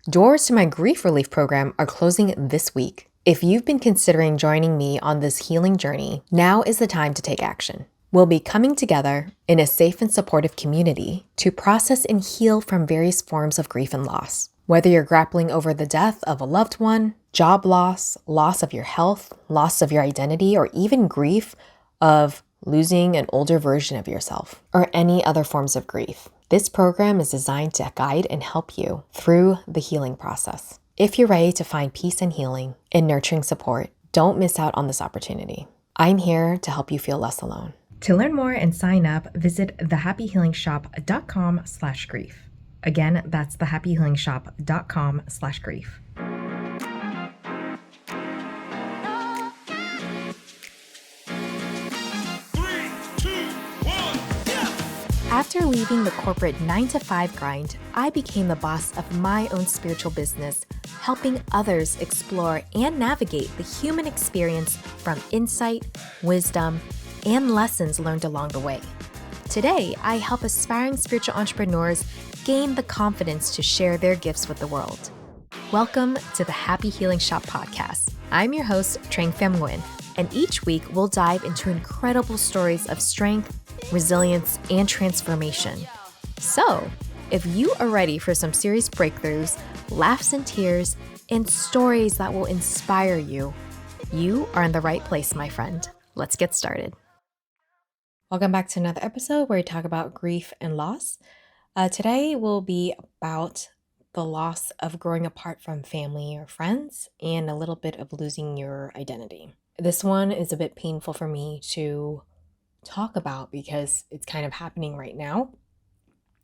Doors to my grief relief program are closing this week. If you've been considering joining me on this healing journey, now is the time to take action. We'll be coming together in a safe and supportive community to process and heal from various forms of grief and loss. Whether you're grappling over the death of a loved one, job loss, loss of your health, loss of your identity, or even grief of losing an older version of yourself, or any other forms of grief, this program is designed to guide and help you through the healing process. If you're ready to find peace and healing and nurturing support, don't miss out on this opportunity. I'm here to help you feel less alone. To learn more and sign up, visit thehappyhealingshop.com/grief. Again, that's thehappyhealingshop.com/grief. After leaving the corporate 9-to-5 grind, I became the boss of my own spiritual business, helping others explore and navigate the human experience from insight, wisdom, and lessons learned along the way. Today, I help aspiring spiritual entrepreneurs gain the confidence to share their gifts with the world. Welcome to the Happy Healing Shop podcast. I'm your host, Trang Pham Nguyen, and each week we'll dive into incredible stories of strength, resilience, and transformation. So, if you are ready for some serious breakthroughs, laughs and tears, and stories that will inspire you, you are in the right place, my friend. Let's get started. Welcome back to another episode where we talk about grief and loss. Today will be about the loss of growing apart from family or friends and a little bit of losing your identity. This one is a bit painful for me to talk about because it's kind of happening right now.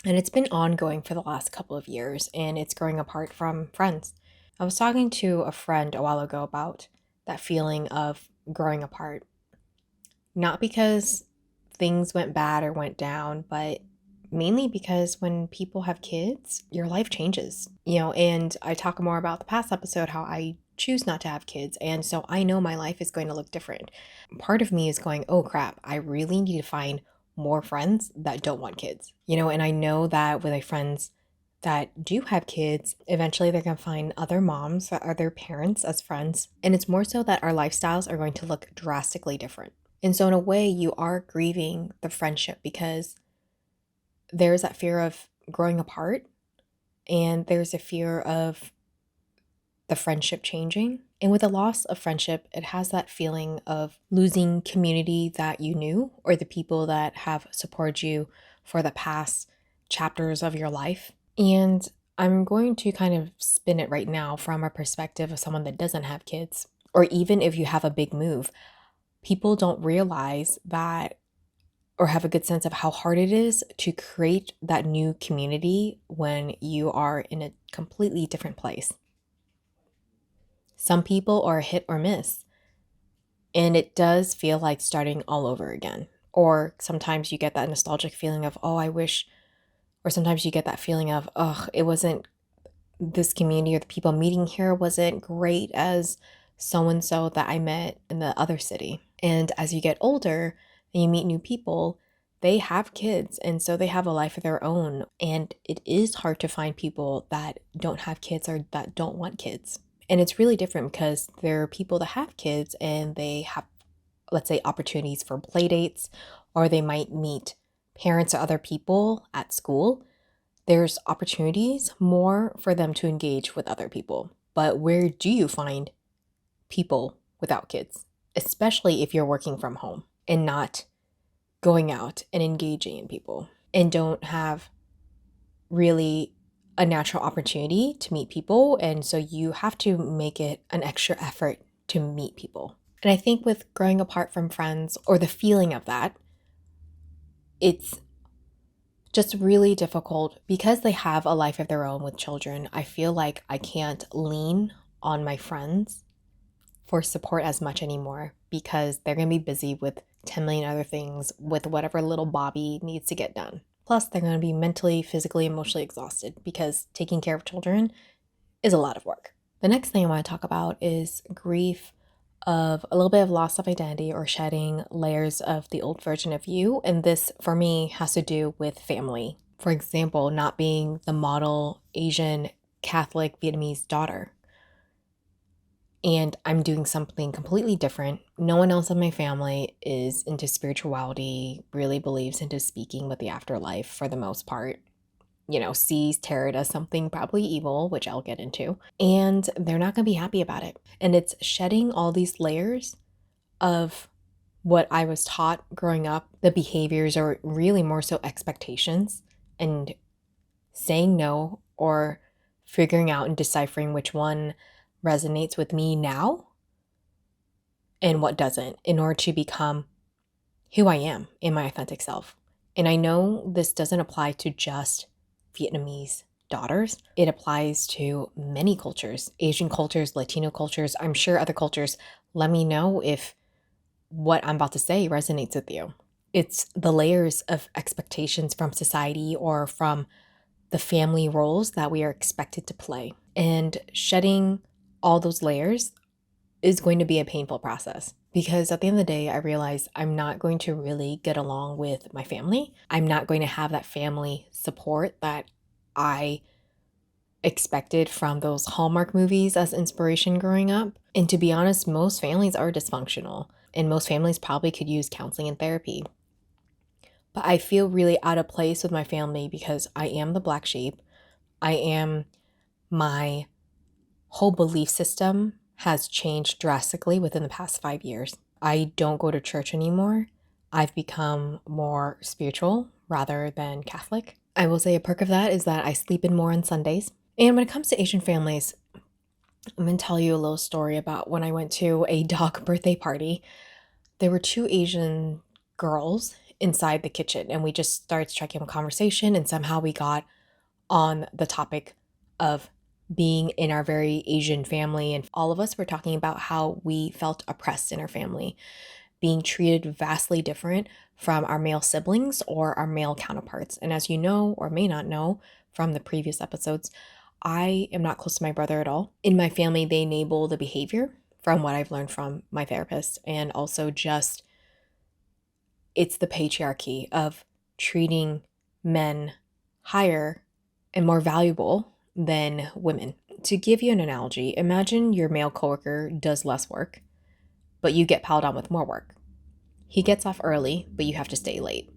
And it's been ongoing for the last couple of years, and it's growing apart from friends. I was talking to a friend a while ago about that feeling of growing apart. Not because things went bad or went down, but mainly because when people have kids, your life changes, and I talk more about the past episode, how I choose not to have kids. And so I know my life is going to look different. Part of me is going, oh crap, I really need to find more friends that don't want kids, and I know that with my friends that do have kids, eventually they're going to find other moms or other parents as friends. And it's more so that our lifestyles are going to look drastically different. And so in a way, you are grieving the friendship because there's that fear of growing apart, and there's a fear of the friendship changing. And with the loss of friendship, it has that feeling of losing community that you knew or the people that have supported you for the past chapters of your life. And I'm going to kind of spin it right now from a perspective of someone that doesn't have kids, or even if you have a big move, people don't realize that or have a good sense of how hard it is to create that new community when you are in a completely different place. Some people are hit or miss, and it does feel like starting all over again. Or sometimes you get that nostalgic feeling of, oh, I wish, or sometimes you get that feeling of, oh, it wasn't this community or the people meeting here wasn't great as so-and-so that I met in the other city. And as you get older and you meet new people, they have kids, and so they have a life of their own. And it is hard to find people that don't have kids or that don't want kids. And it's really different because there are people that have kids and they have, let's say, opportunities for play dates, or they might meet parents or other people at school. There's opportunities more for them to engage with other people. But where do you find people without kids, especially if you're working from home and not going out and engaging in people and don't have really a natural opportunity to meet people? And so you have to make it an extra effort to meet people. And I think with growing apart from friends, or the feeling of that, it's just really difficult because they have a life of their own with children. I feel like I can't lean on my friends for support as much anymore because they're going to be busy with 10 million other things with whatever little Bobby needs to get done. Plus, they're going to be mentally, physically, emotionally exhausted because taking care of children is a lot of work. The next thing I want to talk about is grief of a little bit of loss of identity or shedding layers of the old version of you. And this, for me, has to do with family. For example, not being the model Asian Catholic Vietnamese daughter. And I'm doing something completely different. No one else in my family is into spirituality, really believes into speaking with the afterlife for the most part. Sees tarot as something probably evil, which I'll get into. And they're not going to be happy about it. And it's shedding all these layers of what I was taught growing up, the behaviors, or really more so expectations, and saying no or figuring out and deciphering which one resonates with me now and what doesn't in order to become who I am in my authentic self. And I know this doesn't apply to just Vietnamese daughters. It applies to many cultures, Asian cultures, Latino cultures, I'm sure other cultures. Let me know if what I'm about to say resonates with you. It's the layers of expectations from society or from the family roles that we are expected to play. And shedding all those layers is going to be a painful process because at the end of the day, I realize I'm not going to really get along with my family. I'm not going to have that family support that I expected from those Hallmark movies as inspiration growing up. And to be honest, most families are dysfunctional, and most families probably could use counseling and therapy. But I feel really out of place with my family because I am the black sheep. My whole belief system has changed drastically within the past 5 years. I don't go to church anymore. I've become more spiritual rather than Catholic. I will say a perk of that is that I sleep in more on Sundays. And when it comes to Asian families, I'm going to tell you a little story about when I went to a dog birthday party. There were two Asian girls inside the kitchen, and we just started striking up a conversation, and somehow we got on the topic of being in our very Asian family. And all of us were talking about how we felt oppressed in our family, being treated vastly different from our male siblings or our male counterparts. And as you know, or may not know from the previous episodes, I am not close to my brother at all. In my family, they enable the behavior from what I've learned from my therapist, and also just it's the patriarchy of treating men higher and more valuable than women. To give you an analogy, imagine your male coworker does less work, but you get piled on with more work. He gets off early, but you have to stay late.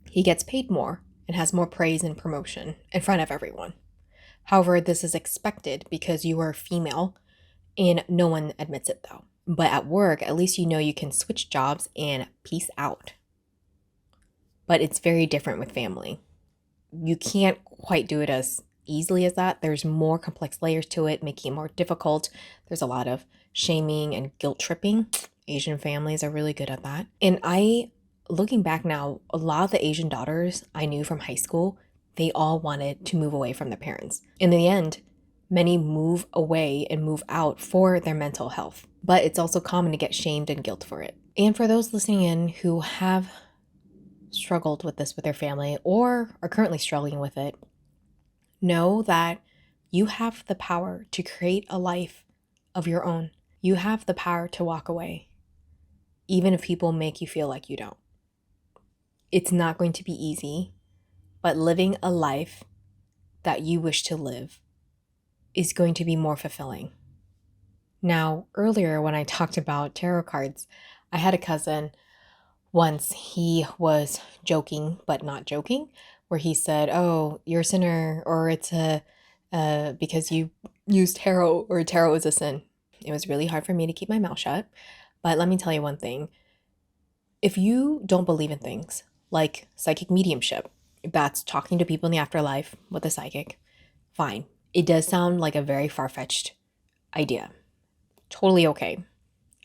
He gets paid more and has more praise and promotion in front of everyone. However, this is expected because you are female, and no one admits it though. But at work, at least you know you can switch jobs and peace out. But it's very different with family. You can't quite do it as easily as that. There's more complex layers to it, making it more difficult. There's a lot of shaming and guilt tripping. Asian families are really good at that. And looking back now, a lot of the Asian daughters I knew from high school, they all wanted to move away from their parents. In the end, many move away and move out for their mental health. But it's also common to get shamed and guilt for it. And for those listening in who have struggled with this with their family or are currently struggling with it, know that you have the power to create a life of your own. You have the power to walk away, even if people make you feel like you don't. It's not going to be easy, but living a life that you wish to live is going to be more fulfilling. Now, earlier when I talked about tarot cards, I had a cousin once, he was joking, but not joking, where he said, "Oh, you're a sinner," or "It's because you use tarot, or tarot is a sin." It was really hard for me to keep my mouth shut. But let me tell you one thing. If you don't believe in things like psychic mediumship, that's talking to people in the afterlife with a psychic, fine. It does sound like a very far-fetched idea. Totally okay.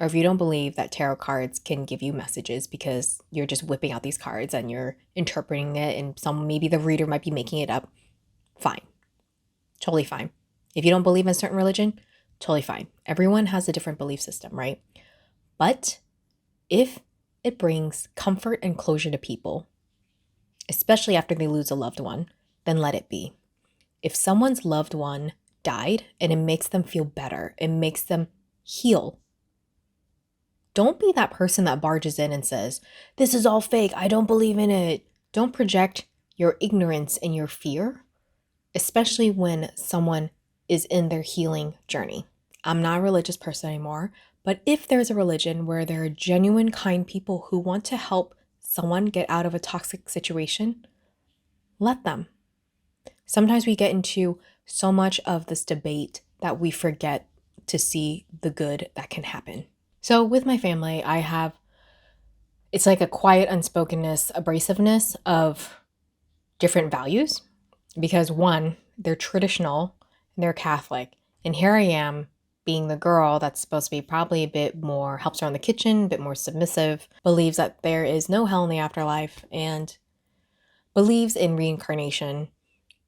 Or if you don't believe that tarot cards can give you messages because you're just whipping out these cards and you're interpreting it, and maybe the reader might be making it up, fine. Totally fine. If you don't believe in a certain religion, totally fine. Everyone has a different belief system, right? But if it brings comfort and closure to people, especially after they lose a loved one, then let it be. If someone's loved one died and it makes them feel better, it makes them heal, don't be that person that barges in and says, "This is all fake. I don't believe in it." Don't project your ignorance and your fear, especially when someone is in their healing journey. I'm not a religious person anymore, but if there's a religion where there are genuine, kind people who want to help someone get out of a toxic situation, let them. Sometimes we get into so much of this debate that we forget to see the good that can happen. So with my family, it's like a quiet unspokenness, abrasiveness of different values because one, they're traditional, they're Catholic, and here I am being the girl that's supposed to be probably a bit more, helps around the kitchen, a bit more submissive, believes that there is no hell in the afterlife, and believes in reincarnation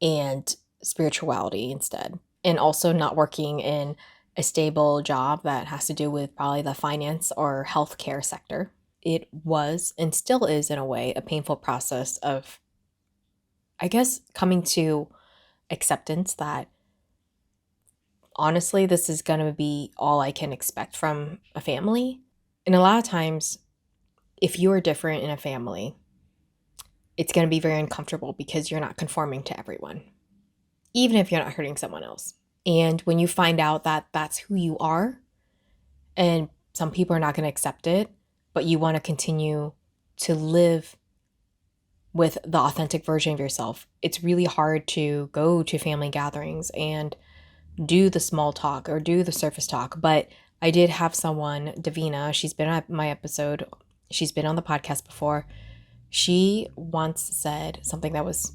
and spirituality instead. And also not working in a stable job that has to do with probably the finance or healthcare sector. It was and still is, in a way, a painful process of, I guess, coming to acceptance that honestly, this is going to be all I can expect from a family. And a lot of times, if you are different in a family, it's going to be very uncomfortable because you're not conforming to everyone, even if you're not hurting someone else. And when you find out that that's who you are, and some people are not going to accept it, but you want to continue to live with the authentic version of yourself, it's really hard to go to family gatherings and do the small talk or do the surface talk. But I did have someone, Davina, she's been on my episode, she's been on the podcast before. She once said something that was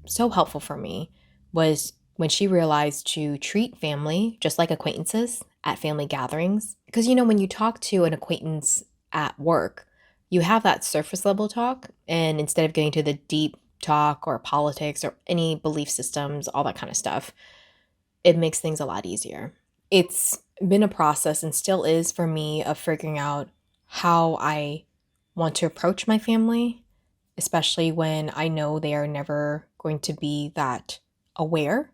so helpful for me, was when she realized to treat family just like acquaintances at family gatherings. Because, when you talk to an acquaintance at work, you have that surface level talk. And instead of getting to the deep talk or politics or any belief systems, all that kind of stuff, it makes things a lot easier. It's been a process and still is for me of figuring out how I want to approach my family, especially when I know they are never going to be that aware,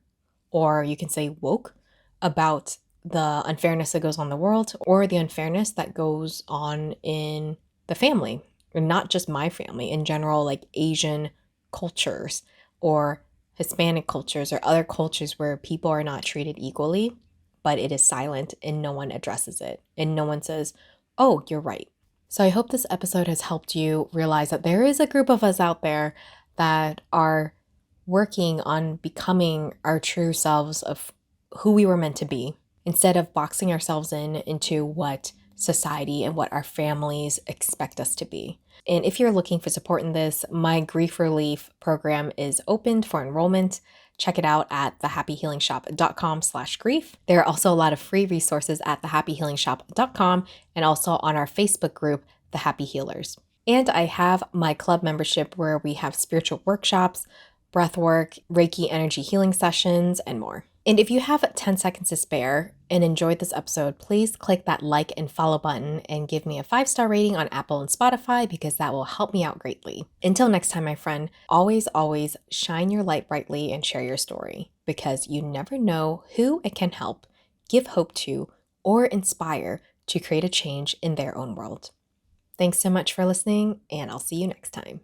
or you can say woke, about the unfairness that goes on in the world or the unfairness that goes on in the family, and not just my family, in general, like Asian cultures or Hispanic cultures or other cultures where people are not treated equally, but it is silent and no one addresses it and no one says, oh, you're right. So I hope this episode has helped you realize that there is a group of us out there that are working on becoming our true selves of who we were meant to be, instead of boxing ourselves into what society and what our families expect us to be. And if you're looking for support in this, my grief relief program is opened for enrollment. Check it out at thehappyhealingshop.com/grief. There are also a lot of free resources at thehappyhealingshop.com and also on our Facebook group, The Happy Healers. And I have my club membership where we have spiritual workshops, breathwork, Reiki energy healing sessions, and more. And if you have 10 seconds to spare and enjoyed this episode, please click that like and follow button and give me a 5-star rating on Apple and Spotify because that will help me out greatly. Until next time, my friend, always, always shine your light brightly and share your story, because you never know who it can help, give hope to, or inspire to create a change in their own world. Thanks so much for listening, and I'll see you next time.